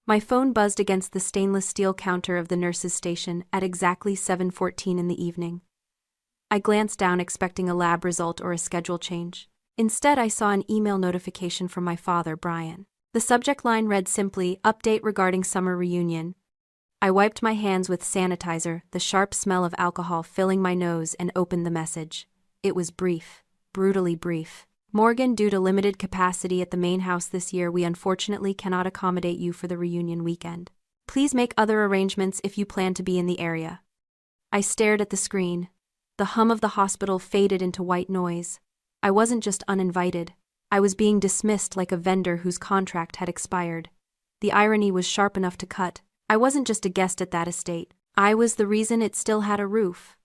My phone buzzed against the stainless steel counter of the nurse's station at exactly 7:14 in the evening. I glanced down expecting a lab result or a schedule change. Instead, I saw an email notification from my father, Brian. The subject line read simply, "Update regarding summer reunion." I wiped my hands with sanitizer, the sharp smell of alcohol filling my nose, and opened the message. It was brief, brutally brief. "Morgan, due to limited capacity at the main house this year, we unfortunately cannot accommodate you for the reunion weekend. Please make other arrangements if you plan to be in the area." I stared at the screen. The hum of the hospital faded into white noise. I wasn't just uninvited. I was being dismissed like a vendor whose contract had expired. The irony was sharp enough to cut. I wasn't just a guest at that estate. I was the reason it still had a roof.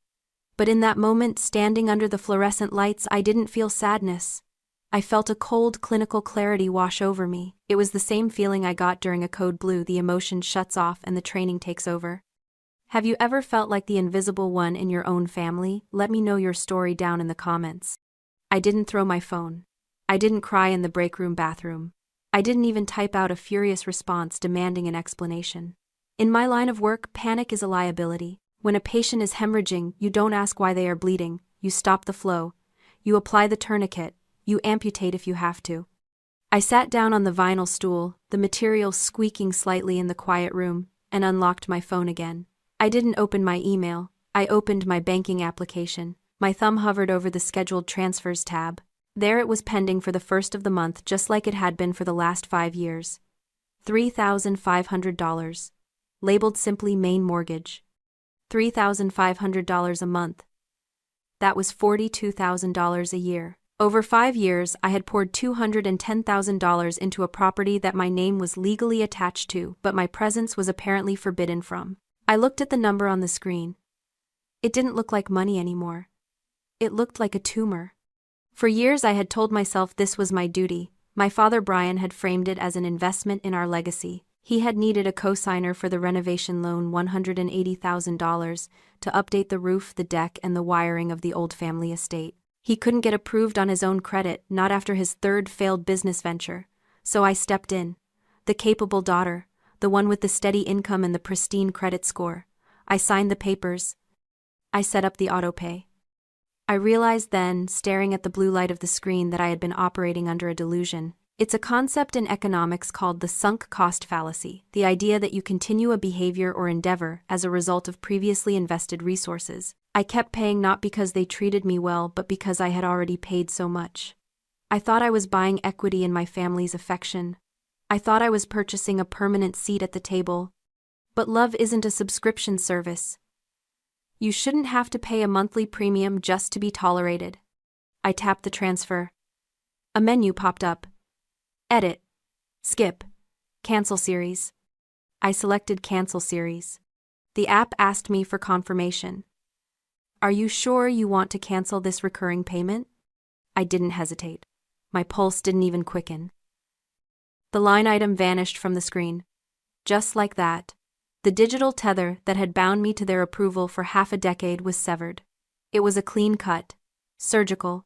But in that moment, standing under the fluorescent lights, I didn't feel sadness. I felt a cold, clinical clarity wash over me. It was the same feeling I got during a code blue. The emotion shuts off and the training takes over. Have you ever felt like the invisible one in your own family? Let me know your story down in the comments. I didn't throw my phone. I didn't cry in the break room bathroom. I didn't even type out a furious response demanding an explanation. In my line of work, panic is a liability. When a patient is hemorrhaging, you don't ask why they are bleeding. You stop the flow. You apply the tourniquet. You amputate if you have to. I sat down on the vinyl stool, the material squeaking slightly in the quiet room, and unlocked my phone again. I didn't open my email. I opened my banking application. My thumb hovered over the scheduled transfers tab. There it was, pending for the first of the month, just like it had been for the last 5 years. $3,500. Labeled simply main mortgage. $3,500 a month. That was $42,000 a year. Over 5 years, I had poured $210,000 into a property that my name was legally attached to, but my presence was apparently forbidden from. I looked at the number on the screen. It didn't look like money anymore. It looked like a tumor. For years I had told myself this was my duty. My father Brian had framed it as an investment in our legacy. He had needed a co-signer for the renovation loan, $180,000, to update the roof, the deck, and the wiring of the old family estate. He couldn't get approved on his own credit, not after his third failed business venture. So I stepped in. The capable daughter, the one with the steady income and the pristine credit score. I signed the papers. I set up the autopay. I realized then, staring at the blue light of the screen, that I had been operating under a delusion. It's a concept in economics called the sunk cost fallacy, the idea that you continue a behavior or endeavor as a result of previously invested resources. I kept paying not because they treated me well, but because I had already paid so much. I thought I was buying equity in my family's affection. I thought I was purchasing a permanent seat at the table. But love isn't a subscription service. You shouldn't have to pay a monthly premium just to be tolerated. I tapped the transfer. A menu popped up. Edit. Skip. Cancel series. I selected cancel series. The app asked me for confirmation. Are you sure you want to cancel this recurring payment? I didn't hesitate. My pulse didn't even quicken. The line item vanished from the screen. Just like that. The digital tether that had bound me to their approval for half a decade was severed. It was a clean cut. Surgical.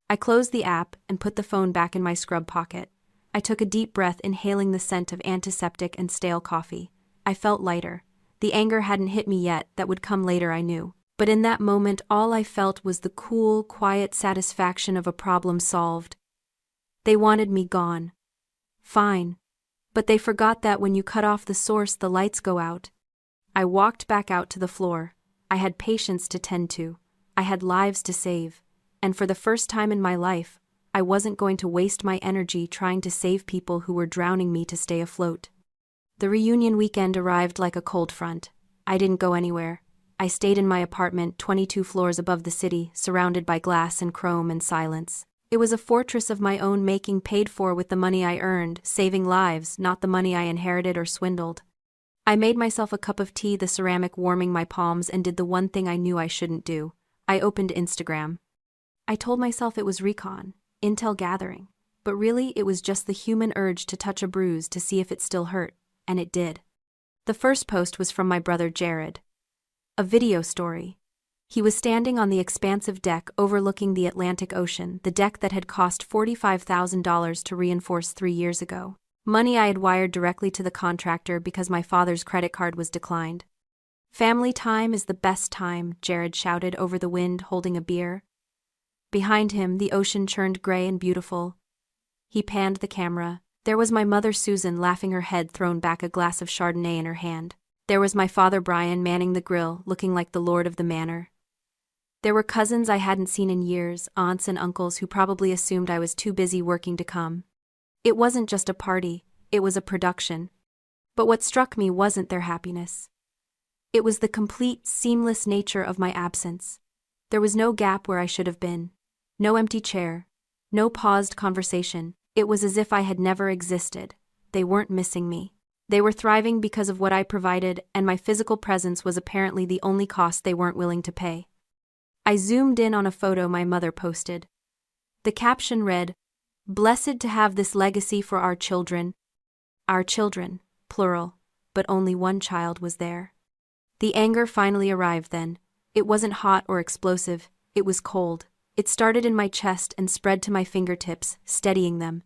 I closed the app and put the phone back in my scrub pocket. I took a deep breath, inhaling the scent of antiseptic and stale coffee. I felt lighter. The anger hadn't hit me yet, that would come later, I knew. But in that moment, all I felt was the cool, quiet satisfaction of a problem solved. They wanted me gone. Fine. But they forgot that when you cut off the source, the lights go out. I walked back out to the floor. I had patients to tend to. I had lives to save. And for the first time in my life, I wasn't going to waste my energy trying to save people who were drowning me to stay afloat. The reunion weekend arrived like a cold front. I didn't go anywhere. I stayed in my apartment 22 floors above the city, surrounded by glass and chrome and silence. It was a fortress of my own making, paid for with the money I earned, saving lives, not the money I inherited or swindled. I made myself a cup of tea, the ceramic warming my palms, and did the one thing I knew I shouldn't do. I opened Instagram. I told myself it was recon, intel gathering, but really it was just the human urge to touch a bruise to see if it still hurt, and it did. The first post was from my brother Jared. A video story. He was standing on the expansive deck overlooking the Atlantic Ocean, the deck that had cost $45,000 to reinforce 3 years ago. Money I had wired directly to the contractor because my father's credit card was declined. "Family time is the best time," Jared shouted over the wind, holding a beer. Behind him, the ocean churned gray and beautiful. He panned the camera. There was my mother Susan laughing, her head thrown back, a glass of Chardonnay in her hand. There was my father Brian manning the grill, looking like the lord of the manor. There were cousins I hadn't seen in years, aunts and uncles who probably assumed I was too busy working to come. It wasn't just a party, it was a production. But what struck me wasn't their happiness. It was the complete, seamless nature of my absence. There was no gap where I should have been. No empty chair. No paused conversation. It was as if I had never existed. They weren't missing me. They were thriving because of what I provided, and my physical presence was apparently the only cost they weren't willing to pay. I zoomed in on a photo my mother posted. The caption read, "Blessed to have this legacy for our children." Our children, plural, but only one child was there. The anger finally arrived then. It wasn't hot or explosive, it was cold. It started in my chest and spread to my fingertips, steadying them.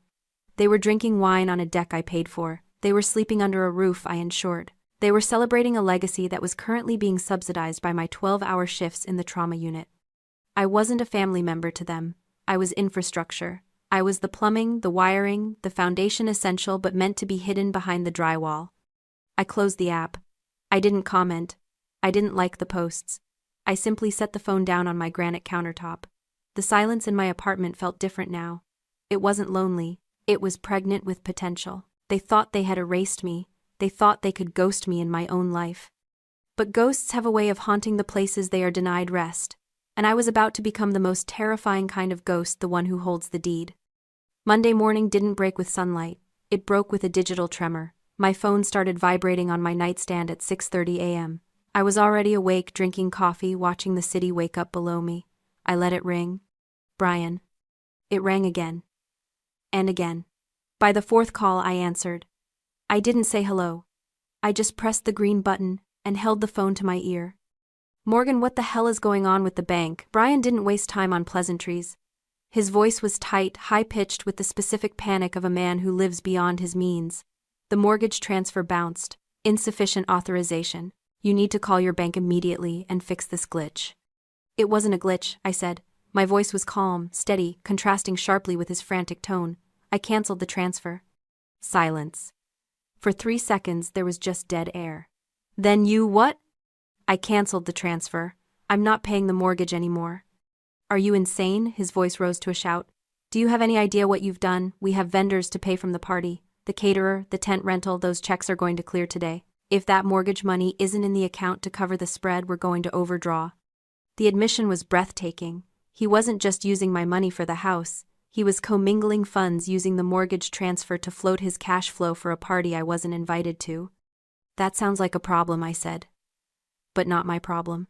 They were drinking wine on a deck I paid for. They were sleeping under a roof I insured. They were celebrating a legacy that was currently being subsidized by my 12-hour shifts in the trauma unit. I wasn't a family member to them. I was infrastructure. I was the plumbing, the wiring, the foundation essential but meant to be hidden behind the drywall. I closed the app. I didn't comment. I didn't like the posts. I simply set the phone down on my granite countertop. The silence in my apartment felt different now. It wasn't lonely. It was pregnant with potential. They thought they had erased me. They thought they could ghost me in my own life. But ghosts have a way of haunting the places they are denied rest. And I was about to become the most terrifying kind of ghost, the one who holds the deed. Monday morning didn't break with sunlight. It broke with a digital tremor. My phone started vibrating on my nightstand at 6:30 a.m. I was already awake, drinking coffee, watching the city wake up below me. I let it ring. Brian. It rang again. And again. By the fourth call, I answered. I didn't say hello. I just pressed the green button and held the phone to my ear. "Morgan, what the hell is going on with the bank?" Brian didn't waste time on pleasantries. His voice was tight, high-pitched with the specific panic of a man who lives beyond his means. "The mortgage transfer bounced. Insufficient authorization. You need to call your bank immediately and fix this glitch." "It wasn't a glitch," I said. My voice was calm, steady, contrasting sharply with his frantic tone. "I canceled the transfer." Silence. For 3 seconds there was just dead air. "Then you what?" "I canceled the transfer. I'm not paying the mortgage anymore." "Are you insane?" His voice rose to a shout. "Do you have any idea what you've done? We have vendors to pay from the party. The caterer, the tent rental, those checks are going to clear today. If that mortgage money isn't in the account to cover the spread, we're going to overdraw." The admission was breathtaking. He wasn't just using my money for the house. He was commingling funds using the mortgage transfer to float his cash flow for a party I wasn't invited to. "That sounds like a problem," I said. "But not my problem."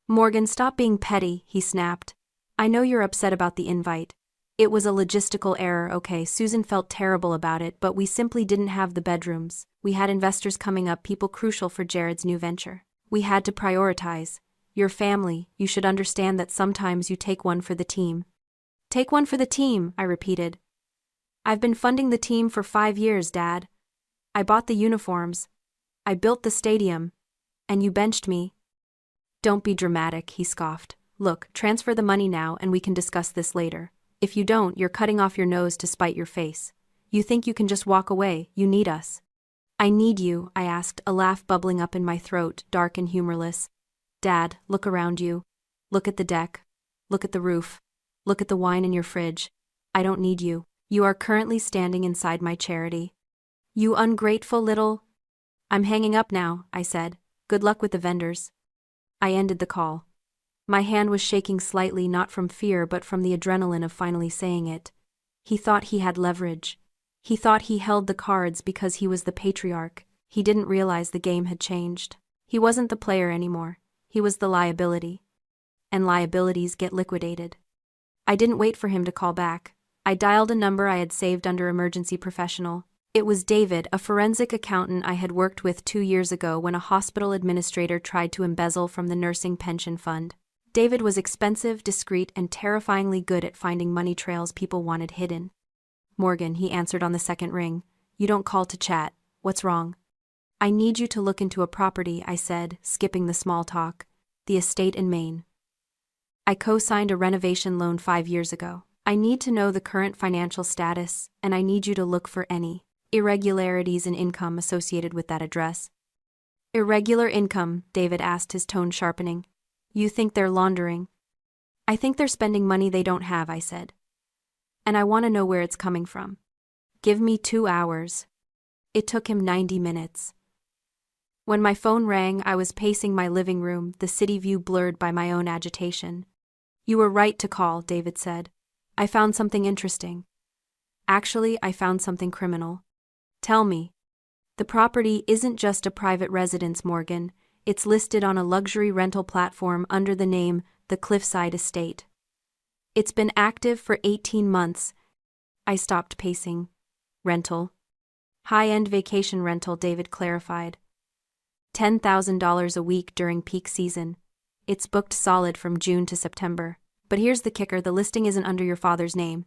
"Morgan, stop being petty," he snapped. "I know you're upset about the invite. It was a logistical error, okay? Susan felt terrible about it, but we simply didn't have the bedrooms. We had investors coming up, people crucial for Jared's new venture. We had to prioritize. Your family, you should understand that sometimes you take one for the team." "Take one for the team," I repeated. "I've been funding the team for 5 years, Dad. I bought the uniforms. I built the stadium. And you benched me." "Don't be dramatic," he scoffed. "Look, transfer the money now and we can discuss this later. If you don't, you're cutting off your nose to spite your face. You think you can just walk away, you need us." "I need you," I asked, a laugh bubbling up in my throat, dark and humorless. "Dad, look around you. Look at the deck. Look at the roof. Look at the wine in your fridge. I don't need you. You are currently standing inside my charity." "You ungrateful little—" "I'm hanging up now," I said. "Good luck with the vendors." I ended the call. My hand was shaking slightly, not from fear but from the adrenaline of finally saying it. He thought he had leverage. He thought he held the cards because he was the patriarch. He didn't realize the game had changed. He wasn't the player anymore. He was the liability. And liabilities get liquidated. I didn't wait for him to call back. I dialed a number I had saved under emergency professional. It was David, a forensic accountant I had worked with 2 years ago when a hospital administrator tried to embezzle from the nursing pension fund. David was expensive, discreet, and terrifyingly good at finding money trails people wanted hidden. "Morgan," he answered on the second ring. You don't call to chat. What's wrong? I need you to look into a property, I said, skipping the small talk. The estate in Maine. I co-signed a renovation loan 5 years ago. I need to know the current financial status, and I need you to look for any irregularities in income associated with that address. Irregular income, David asked, his tone sharpening. You think they're laundering? I think they're spending money they don't have, I said. And I want to know where it's coming from. Give me 2 hours. It took him 90 minutes. When my phone rang, I was pacing my living room, the city view blurred by my own agitation. You were right to call, David said. I found something interesting. Actually, I found something criminal. Tell me. The property isn't just a private residence, Morgan. It's listed on a luxury rental platform under the name The Cliffside Estate. It's been active for 18 months. I stopped pacing. Rental. High-end vacation rental, David clarified. $10,000 a week during peak season. It's booked solid from June to September. But here's the kicker, the listing isn't under your father's name.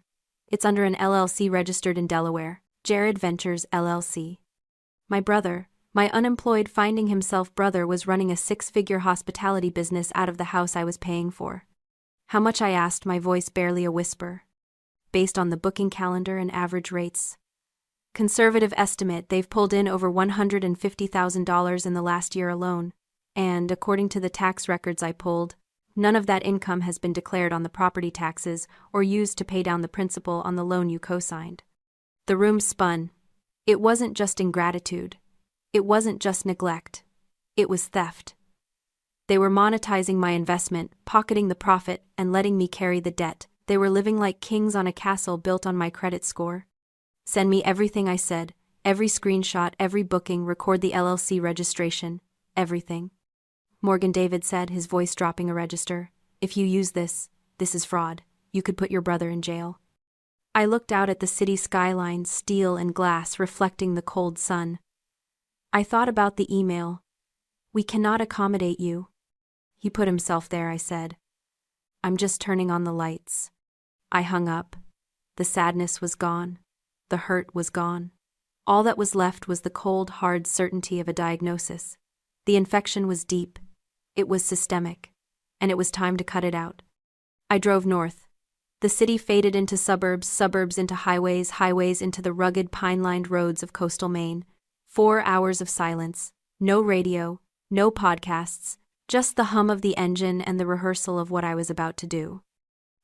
It's under an LLC registered in Delaware, Jared Ventures LLC. My brother, my unemployed finding himself brother, was running a 6-figure hospitality business out of the house I was paying for. How much, I asked, my voice barely a whisper. Based on the booking calendar and average rates. Conservative estimate, they've pulled in over $150,000 in the last year alone. And, according to the tax records I pulled, none of that income has been declared on the property taxes or used to pay down the principal on the loan you co-signed. The room spun. It wasn't just ingratitude. It wasn't just neglect. It was theft. They were monetizing my investment, pocketing the profit, and letting me carry the debt. They were living like kings on a castle built on my credit score. Send me everything, I said. Every screenshot, every booking, record the LLC registration. Everything. Morgan, David said, his voice dropping a register. If you use this is fraud. You could put your brother in jail. I looked out at the city skyline, steel and glass reflecting the cold sun. I thought about the email. We cannot accommodate you. He put himself there, I said. I'm just turning on the lights. I hung up. The sadness was gone. The hurt was gone. All that was left was the cold, hard certainty of a diagnosis. The infection was deep. It was systemic. And it was time to cut it out. I drove north. The city faded into suburbs, suburbs into highways, highways into the rugged, pine-lined roads of coastal Maine. 4 hours of silence. No radio, no podcasts, just the hum of the engine and the rehearsal of what I was about to do.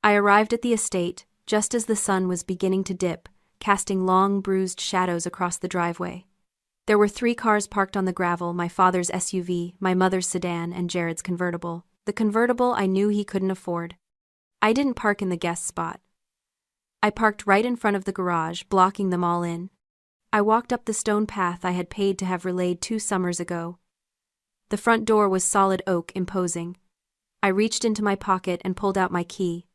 I arrived at the estate just as the sun was beginning to dip, casting long, bruised shadows across the driveway. There were 3 cars parked on the gravel, my father's SUV, my mother's sedan, and Jared's convertible. The convertible I knew he couldn't afford. I didn't park in the guest spot. I parked right in front of the garage, blocking them all in. I walked up the stone path I had paid to have relayed 2 summers ago. The front door was solid oak, imposing. I reached into my pocket and pulled out my key.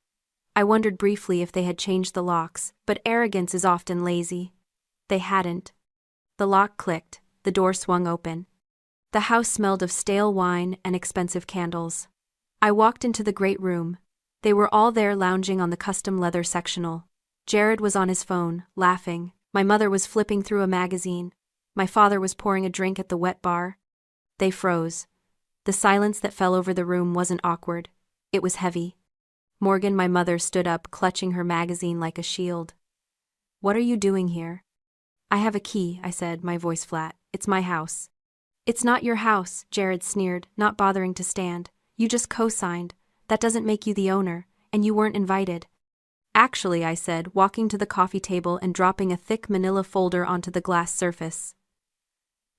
I wondered briefly if they had changed the locks, but arrogance is often lazy. They hadn't. The lock clicked, the door swung open. The house smelled of stale wine and expensive candles. I walked into the great room. They were all there, lounging on the custom leather sectional. Jared was on his phone, laughing. My mother was flipping through a magazine. My father was pouring a drink at the wet bar. They froze. The silence that fell over the room wasn't awkward. It was heavy. Morgan, my mother, stood up, clutching her magazine like a shield. What are you doing here? I have a key, I said, my voice flat. It's my house. It's not your house, Jared sneered, not bothering to stand. You just co-signed. That doesn't make you the owner, and you weren't invited. Actually, I said, walking to the coffee table and dropping a thick manila folder onto the glass surface.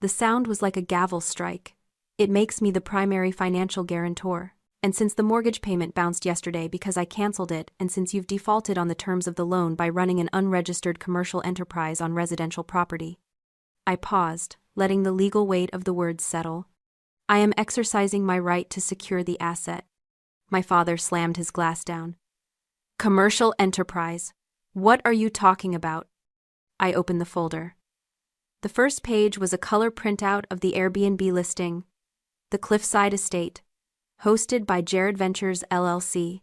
The sound was like a gavel strike. It makes me the primary financial guarantor. And since the mortgage payment bounced yesterday because I canceled it, and since you've defaulted on the terms of the loan by running an unregistered commercial enterprise on residential property. I paused, letting the legal weight of the words settle. I am exercising my right to secure the asset. My father slammed his glass down. Commercial enterprise. What are you talking about? I opened the folder. The first page was a color printout of the Airbnb listing. The Cliffside Estate. Hosted by Jared Ventures LLC.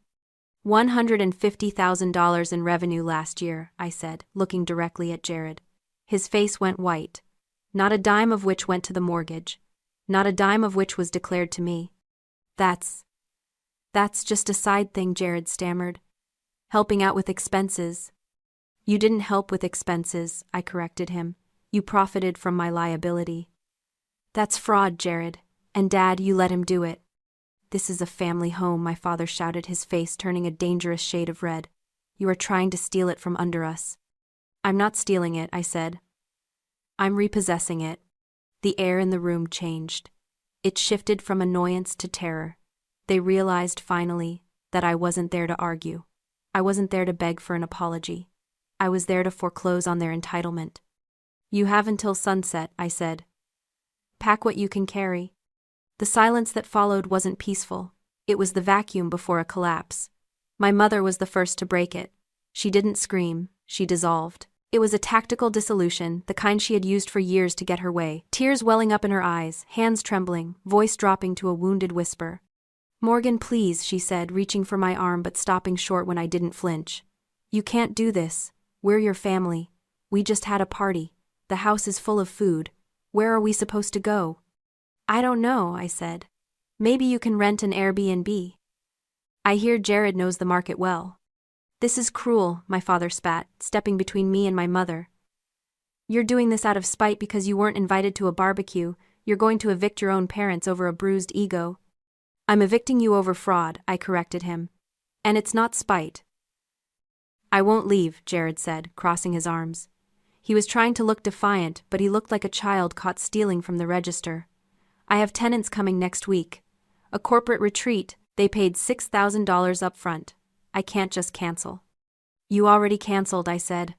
$150,000 in revenue last year, I said, looking directly at Jared. His face went white. Not a dime of which went to the mortgage. Not a dime of which was declared to me. That's just a side thing, Jared stammered. Helping out with expenses. You didn't help with expenses, I corrected him. You profited from my liability. That's fraud, Jared. And Dad, you let him do it. This is a family home, my father shouted, his face turning a dangerous shade of red. You are trying to steal it from under us. I'm not stealing it, I said. I'm repossessing it. The air in the room changed. It shifted from annoyance to terror. They realized finally that I wasn't there to argue. I wasn't there to beg for an apology. I was there to foreclose on their entitlement. You have until sunset, I said. Pack what you can carry. The silence that followed wasn't peaceful. It was the vacuum before a collapse. My mother was the first to break it. She didn't scream, she dissolved. It was a tactical dissolution, the kind she had used for years to get her way, tears welling up in her eyes, hands trembling, voice dropping to a wounded whisper. Morgan, please, she said, reaching for my arm but stopping short when I didn't flinch. You can't do this. We're your family. We just had a party. The house is full of food. Where are we supposed to go? I don't know, I said. Maybe you can rent an Airbnb. I hear Jared knows the market well. This is cruel, my father spat, stepping between me and my mother. You're doing this out of spite because you weren't invited to a barbecue. You're going to evict your own parents over a bruised ego. I'm evicting you over fraud, I corrected him. And it's not spite. I won't leave, Jared said, crossing his arms. He was trying to look defiant, but he looked like a child caught stealing from the register. I have tenants coming next week. A corporate retreat. They paid $6,000 up front. I can't just cancel. You already canceled, I said.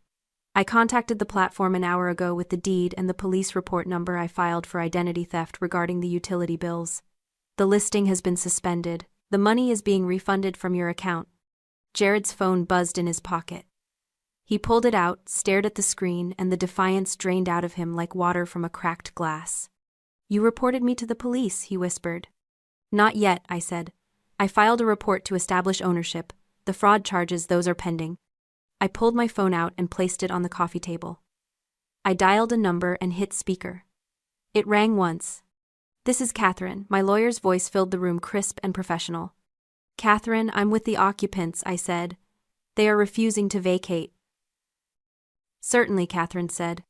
I contacted the platform an hour ago with the deed and the police report number I filed for identity theft regarding the utility bills. The listing has been suspended. The money is being refunded from your account. Jared's phone buzzed in his pocket. He pulled it out, stared at the screen, and the defiance drained out of him like water from a cracked glass. You reported me to the police, he whispered. Not yet, I said. I filed a report to establish ownership. The fraud charges, those are pending. I pulled my phone out and placed it on the coffee table. I dialed a number and hit speaker. It rang once. This is Catherine. My lawyer's voice filled the room, crisp and professional. Catherine, I'm with the occupants, I said. They are refusing to vacate. Certainly, Catherine said.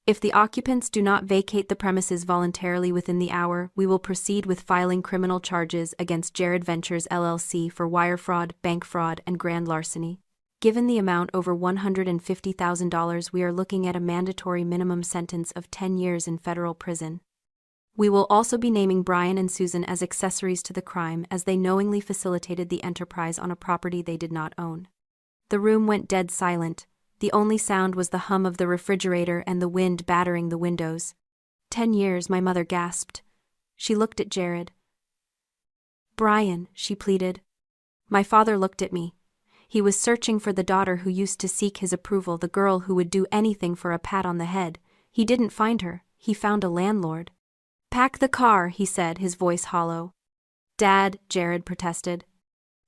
If the occupants do not vacate the premises voluntarily within the hour, we will proceed with filing criminal charges against Jared Ventures LLC for wire fraud, bank fraud, and grand larceny. Given the amount over $150,000, we are looking at a mandatory minimum sentence of 10 years in federal prison. We will also be naming Brian and Susan as accessories to the crime as they knowingly facilitated the enterprise on a property they did not own. The room went dead silent. The only sound was the hum of the refrigerator and the wind battering the windows. 10 years, my mother gasped. She looked at Jared. Brian, she pleaded. My father looked at me. He was searching for the daughter who used to seek his approval, the girl who would do anything for a pat on the head. He didn't find her, he found a landlord. Pack the car, he said, his voice hollow. Dad, Jared protested.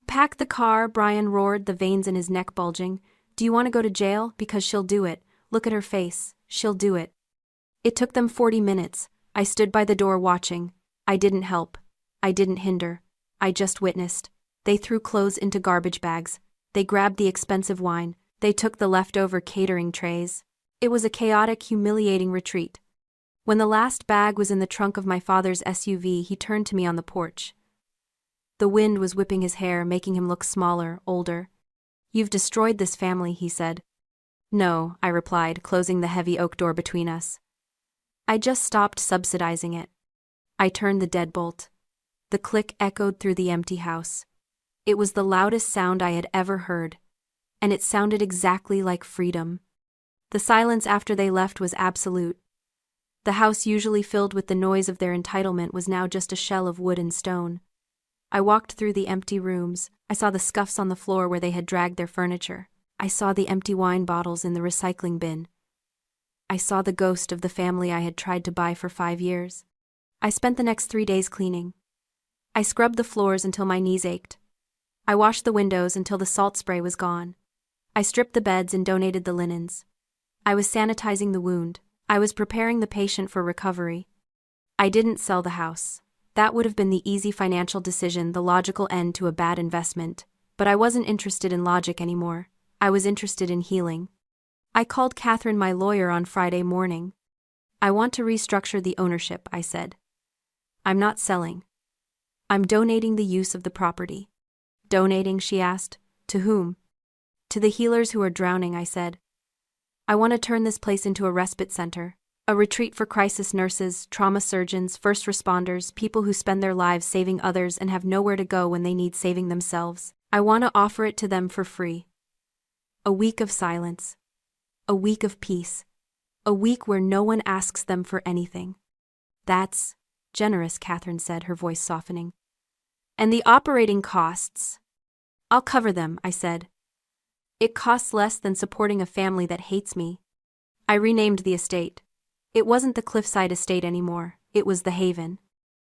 Pack the car, Brian roared, the veins in his neck bulging. Do you want to go to jail? Because she'll do it. Look at her face. She'll do it. It took them 40 minutes. I stood by the door watching. I didn't help. I didn't hinder. I just witnessed. They threw clothes into garbage bags. They grabbed the expensive wine. They took the leftover catering trays. It was a chaotic, humiliating retreat. When the last bag was in the trunk of my father's SUV, he turned to me on the porch. The wind was whipping his hair, making him look smaller, older. You've destroyed this family, he said. No, I replied, closing the heavy oak door between us. I just stopped subsidizing it. I turned the deadbolt. The click echoed through the empty house. It was the loudest sound I had ever heard, and it sounded exactly like freedom. The silence after they left was absolute. The house, usually filled with the noise of their entitlement, was now just a shell of wood and stone. I walked through the empty rooms. I saw the scuffs on the floor where they had dragged their furniture. I saw the empty wine bottles in the recycling bin. I saw the ghost of the family I had tried to buy for 5 years. I spent the next 3 days cleaning. I scrubbed the floors until my knees ached. I washed the windows until the salt spray was gone. I stripped the beds and donated the linens. I was sanitizing the wound. I was preparing the patient for recovery. I didn't sell the house. That would have been the easy financial decision, the logical end to a bad investment. But I wasn't interested in logic anymore. I was interested in healing. I called Catherine, my lawyer, on Friday morning. I want to restructure the ownership, I said. I'm not selling. I'm donating the use of the property. Donating, she asked. To whom? To the healers who are drowning, I said. I want to turn this place into a respite center. A retreat for crisis nurses, trauma surgeons, first responders, people who spend their lives saving others and have nowhere to go when they need saving themselves. I want to offer it to them for free. A week of silence. A week of peace. A week where no one asks them for anything. That's generous, Catherine said, her voice softening. And the operating costs? I'll cover them, I said. It costs less than supporting a family that hates me. I renamed the estate. It wasn't the Cliffside Estate anymore, it was the Haven.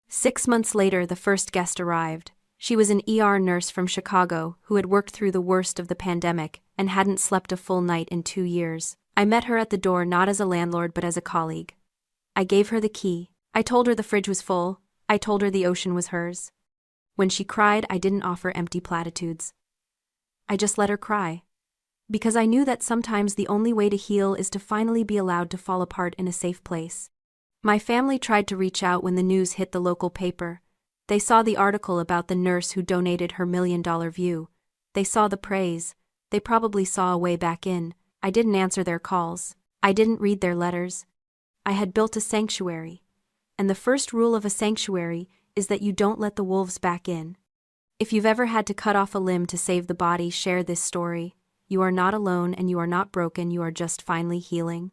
6 months later, the first guest arrived. She was an ER nurse from Chicago who had worked through the worst of the pandemic and hadn't slept a full night in 2 years. I met her at the door not as a landlord but as a colleague. I gave her the key. I told her the fridge was full. I told her the ocean was hers. When she cried, I didn't offer empty platitudes. I just let her cry. Because I knew that sometimes the only way to heal is to finally be allowed to fall apart in a safe place. My family tried to reach out when the news hit the local paper. They saw the article about the nurse who donated her $1 million view. They saw the praise. They probably saw a way back in. I didn't answer their calls. I didn't read their letters. I had built a sanctuary. And the first rule of a sanctuary is that you don't let the wolves back in. If you've ever had to cut off a limb to save the body, share this story. You are not alone and you are not broken, you are just finally healing.